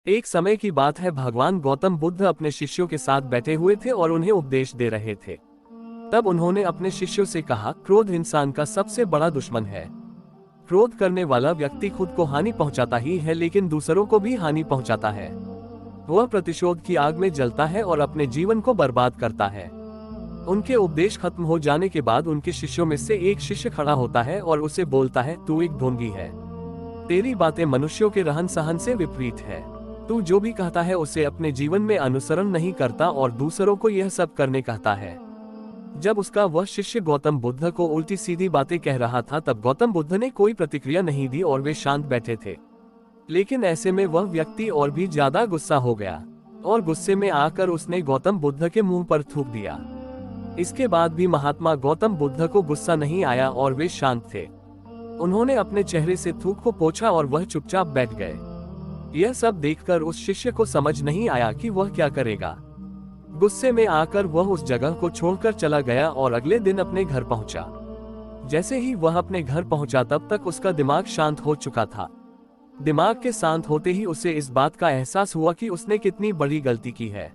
एक समय की बात है, भगवान गौतम बुद्ध अपने शिष्यों के साथ बैठे हुए थे और उन्हें उपदेश दे रहे थे। तब उन्होंने अपने शिष्यों से कहा, क्रोध इंसान का सबसे बड़ा दुश्मन है। क्रोध करने वाला व्यक्ति खुद को हानि पहुंचाता ही है, लेकिन दूसरों को भी हानि पहुंचाता है। वह प्रतिशोध की आग में जलता है और अपने जीवन को बर्बाद करता है। उनके उपदेश खत्म हो जाने के बाद उनके शिष्यों में से एक शिष्य खड़ा होता है और उसे बोलता है, तू एक ढोंगी है। तेरी बातें मनुष्यों के रहन सहन से विपरीत है। तू जो भी कहता है उसे अपने जीवन में अनुसरण नहीं करता और दूसरों को यह सब करने कहता है। जब उसका वह शिष्य गौतम बुद्ध को उल्टी सीधी बातें कह रहा था, तब गौतम बुद्ध ने कोई प्रतिक्रिया नहीं दी और वे शांत बैठे थे। लेकिन ऐसे में वह व्यक्ति और भी ज्यादा गुस्सा हो गया और गुस्से में आकर उसने गौतम बुद्ध के मुंह पर थूक दिया। इसके बाद भी महात्मा गौतम बुद्ध को गुस्सा नहीं आया और वे शांत थे। उन्होंने अपने चेहरे से थूक को पोंछा और वह चुपचाप बैठ गए। यह सब देखकर उस शिष्य को समझ नहीं आया कि वह क्या करेगा। गुस्से में आकर वह उस जगह को छोड़कर चला गया और अगले दिन अपने घर पहुंचा। जैसे ही वह अपने घर पहुंचा, तब तक उसका दिमाग शांत हो चुका था। दिमाग के शांत होते ही उसे इस बात का एहसास हुआ कि उसने कितनी बड़ी गलती की है।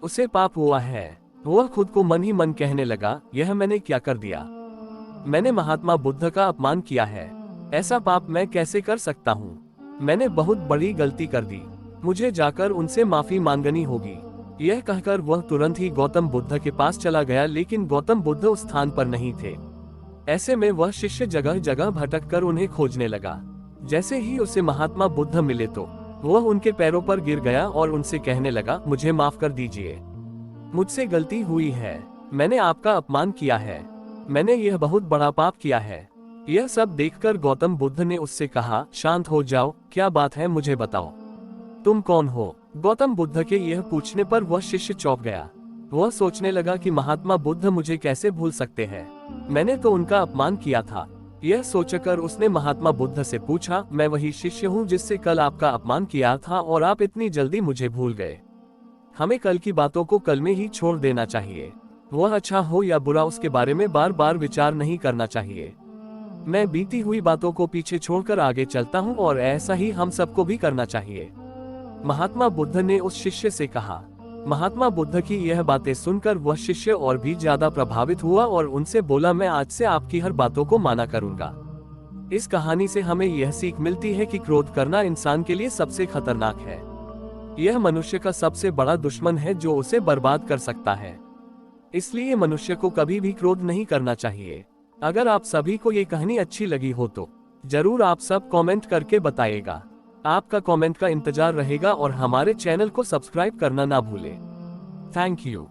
उसे पाप हुआ है। वह खुद को मन ही मन कहने लगा, यह मैंने क्या कर दिया। मैंने महात्मा बुद्ध का अपमान किया है। ऐसा पाप मैं कैसे कर सकता हूँ। मैंने बहुत बड़ी गलती कर दी। मुझे जाकर उनसे माफी मांगनी होगी। यह कहकर वह तुरंत ही गौतम बुद्ध के पास चला गया, लेकिन गौतम बुद्ध उस स्थान पर नहीं थे। ऐसे में वह शिष्य जगह जगह भटक कर उन्हें खोजने लगा। जैसे ही उसे महात्मा बुद्ध मिले तो वह उनके पैरों पर गिर गया और उनसे कहने लगा, मुझे माफ कर दीजिए। मुझसे गलती हुई है। मैंने आपका अपमान किया है। मैंने यह बहुत बड़ा पाप किया है। यह सब देखकर गौतम बुद्ध ने उससे कहा, शांत हो जाओ, क्या बात है मुझे बताओ। तुम कौन हो। गौतम बुद्ध के यह पूछने पर वह शिष्य चौंक गया। वह सोचने लगा कि महात्मा बुद्ध मुझे कैसे भूल सकते हैं। मैंने तो उनका अपमान किया था। यह सोचकर उसने महात्मा बुद्ध से पूछा, मैं वही शिष्य हूँ जिससे कल आपका अपमान किया था और आप इतनी जल्दी मुझे भूल गए। हमें कल की बातों को कल में ही छोड़ देना चाहिए। वह अच्छा हो या बुरा, उसके बारे में बार बार विचार नहीं करना चाहिए। मैं बीती हुई बातों को पीछे छोड़कर आगे चलता हूँ और ऐसा ही हम सबको भी करना चाहिए। महात्मा बुद्ध ने उस शिष्य से कहा। महात्मा बुद्ध की यह बातें सुनकर वह शिष्य और भी ज्यादा प्रभावित हुआ और उनसे बोला, मैं आज से आपकी हर बातों को माना करूंगा। इस कहानी से हमें यह सीख मिलती है कि क्रोध करना इंसान के लिए सबसे खतरनाक है। यह मनुष्य का सबसे बड़ा दुश्मन है जो उसे बर्बाद कर सकता है। इसलिए मनुष्य को कभी भी क्रोध नहीं करना चाहिए। अगर आप सभी को ये कहानी अच्छी लगी हो तो जरूर आप सब कमेंट करके बताइएगा। आपका कमेंट का इंतजार रहेगा और हमारे चैनल को सब्सक्राइब करना ना भूलें। Thank you.